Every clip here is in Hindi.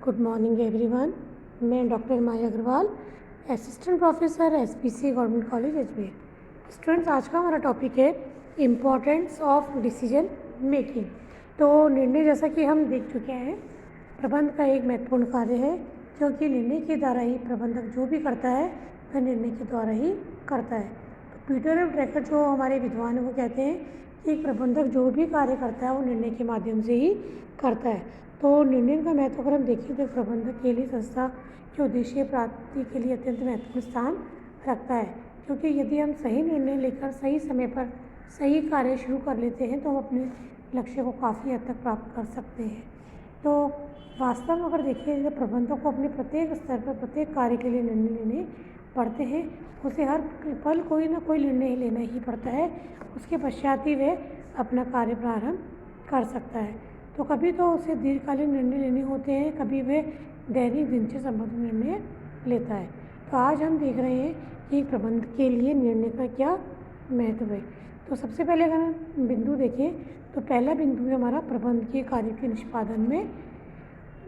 Good morning everyone. मैं doctor Maya Agrawal, assistant professor SPC government college Ajmer. Students, आज का हमारा टॉपिक है इम्पॉर्टेंस ऑफ डिसीजन मेकिंग। तो निर्णय, जैसा कि हम देख चुके हैं, प्रबंध का एक महत्वपूर्ण कार्य है, क्योंकि निर्णय के द्वारा ही प्रबंधक जो भी करता है वह निर्णय के द्वारा ही करता है। तो पीटर एफ ड्रकर जो हमारे विद्वान हैं वो कहते हैं कि एक प्रबंधक जो भी कार्य करता है वो निर्णय के माध्यम से ही करता है। तो निर्णय का महत्व अगर हम देखें तो प्रबंधक के लिए संस्था के उद्देश्य प्राप्ति के लिए अत्यंत महत्वपूर्ण स्थान रखता है, क्योंकि यदि हम सही निर्णय लेकर सही समय पर सही कार्य शुरू कर लेते हैं तो हम अपने लक्ष्य को काफ़ी हद तक प्राप्त कर सकते हैं। तो वास्तव में अगर देखिए, जब प्रबंधक को अपने प्रत्येक स्तर पर प्रत्येक कार्य के लिए निर्णय लेने पड़ते हैं, उसे हर पल कोई ना कोई निर्णय लेना ही पड़ता है। उसके पश्चात ही वह अपना कार्य प्रारंभ कर सकता है। तो कभी तो उसे दीर्घकालीन निर्णय लेने होते हैं, कभी वह दैनिक दिन से संबंधित निर्णय लेता है। तो आज हम देख रहे हैं कि प्रबंधक के लिए निर्णय का क्या महत्व है। तो सबसे पहले अगर हम बिंदु देखें तो पहला बिंदु है हमारा प्रबंधकीय कार्य के निष्पादन में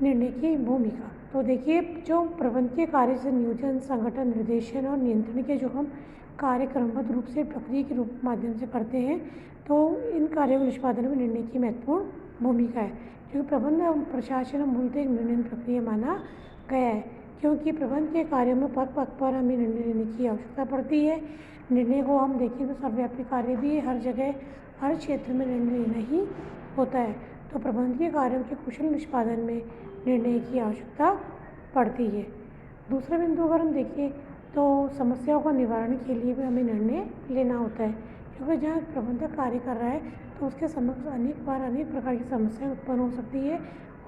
निर्णय की भूमिका। तो देखिए, जो प्रबंधकीय कार्य से नियोजन, संगठन, निर्देशन और नियंत्रण के जो हम कार्य क्रमबद्ध रूप से प्रक्रिया के रूप माध्यम से करते हैं, तो इन कार्यों के निष्पादन में निर्णय की महत्वपूर्ण भूमिका है। क्योंकि प्रबंध और प्रशासन मूलतः एक निर्णय प्रक्रिया माना गया है, क्योंकि प्रबंध के कार्यों में पद पद पर हमें निर्णय लेने की आवश्यकता पड़ती है। निर्णय को हम देखें तो सर्वव्यापी कार्य भी हर जगह हर क्षेत्र में निर्णय लेना ही होता है। तो प्रबंधकीय कार्यों के कुशल निष्पादन में निर्णय की आवश्यकता पड़ती है। दूसरा बिंदु अगर हम देखें तो समस्याओं का निवारण के लिए भी हमें निर्णय लेना होता है, क्योंकि जहाँ प्रबंधक कार्य कर रहा है तो उसके समक्ष अनेक प्रकार की समस्याएं उत्पन्न हो सकती है।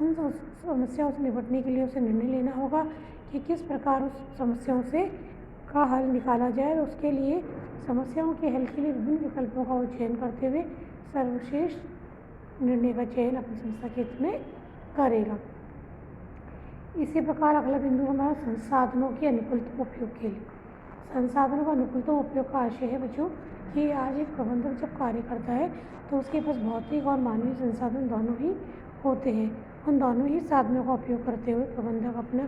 उन समस्याओं से निपटने के लिए उसे निर्णय लेना होगा कि किस प्रकार उस समस्याओं से का हल निकाला जाए। उसके लिए समस्याओं के हल के लिए विभिन्न विकल्पों का चयन करते हुए सर्वश्रेष्ठ निर्णय का चयन अपनी संस्था के हित में करेगा। इसी प्रकार अगला बिंदु हमारा संसाधनों के अनुकूलतम उपयोग के लिए। संसाधनों का अनुकूलतम उपयोग का आशय है बच्चों कि आज एक प्रबंधक जब कार्य करता है तो उसके पास भौतिक और मानवीय संसाधन दोनों ही होते हैं। उन दोनों ही साधनों का उपयोग करते हुए प्रबंधक अपना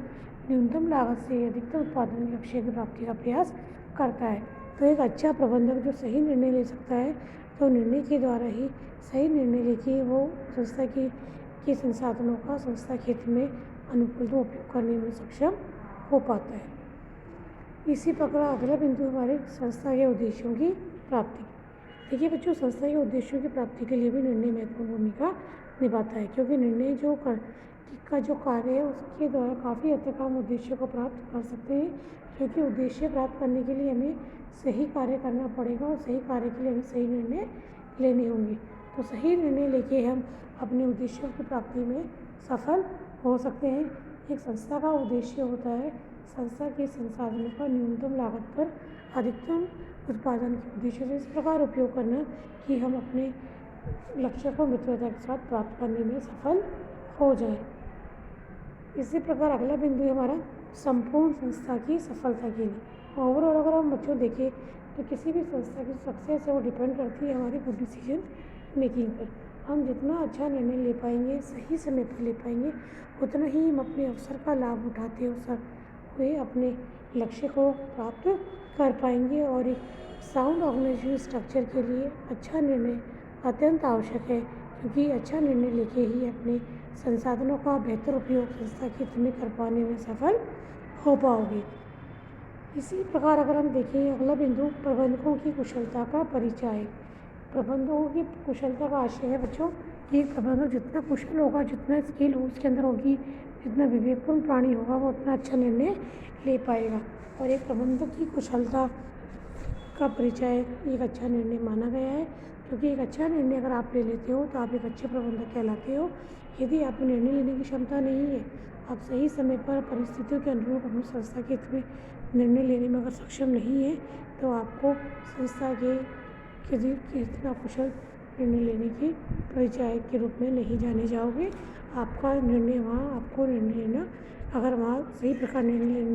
न्यूनतम लागत से अधिकतम उत्पादन लक्ष्य की प्राप्ति का प्रयास करता है। तो एक अच्छा प्रबंधक जो सही निर्णय ले सकता है, तो निर्णय के द्वारा ही सही निर्णय लेके वो संस्था की संसाधनों का संस्था के हित में अनुकूल उपयोग करने में सक्षम हो पाता है। इसी प्रकार अगला बिंदु हमारे संस्था के उद्देश्यों की प्राप्ति। देखिए बच्चों, संस्था के उद्देश्यों की प्राप्ति के लिए भी निर्णय महत्वपूर्ण भूमिका निभाता है, क्योंकि निर्णय का जो कार्य है उसके द्वारा काफ़ी हद तक हम उद्देश्यों को प्राप्त कर सकते हैं। क्योंकि उद्देश्य प्राप्त करने के लिए हमें सही कार्य करना पड़ेगा और सही कार्य के लिए हमें सही निर्णय लेने होंगे। तो सही निर्णय लेके हम अपने उद्देश्यों की प्राप्ति में सफल हो सकते हैं। एक संस्था का उद्देश्य होता है संस्था के संसाधनों का न्यूनतम लागत पर अधिकतम उत्पादन के उद्देश्य से इस प्रकार उपयोग करना कि हम अपने लक्ष्य को मित्रता के साथ प्राप्त करने में सफल हो जाए। इसी प्रकार अगला बिंदु है हमारा संपूर्ण संस्था की सफलता के लिए। ओवरऑल अगर हम बच्चों देखें तो किसी भी संस्था की सक्सेस है वो डिपेंड करती है हमारी गुड डिसीजन मेकिंग पर। हम जितना अच्छा निर्णय ले पाएंगे, सही समय पर ले पाएंगे, उतना ही हम अपने अवसर का लाभ उठाते हुए अपने लक्ष्य को प्राप्त कर पाएंगे। और एक साउंड ऑर्गेनाइजेशन स्ट्रक्चर के लिए अच्छा निर्णय अत्यंत आवश्यक है, क्योंकि अच्छा निर्णय लेके ही अपने संसाधनों का बेहतर उपयोग संस्था के हित में कर पाने में सफल हो पाओगे। इसी प्रकार अगर हम देखें अगला बिंदु प्रबंधकों की कुशलता का परिचय। प्रबंधकों की कुशलता का आशय है बच्चों कि प्रबंधक जितना कुशल होगा, जितना स्किल हो उसके अंदर होगी, जितना विवेकपूर्ण प्राणी होगा वो उतना अच्छा निर्णय ले पाएगा। और एक प्रबंधक की कुशलता का परिचय एक अच्छा निर्णय माना गया है, क्योंकि एक अच्छा निर्णय अगर आप ले लेते हो तो आप एक अच्छे प्रबंधक कहलाते हो। यदि आप निर्णय लेने की क्षमता नहीं है, आप सही समय पर परिस्थितियों के अनुरूप अपनी संस्था के हित में निर्णय लेने में अगर सक्षम नहीं है, तो आपको संस्था के इतना कुशल निर्णय लेने की परिचय के रूप में नहीं जाने जाओगे। आपका निर्णय वहाँ आपको निर्णय लेना, अगर वहाँ सही प्रकार निर्णय लेना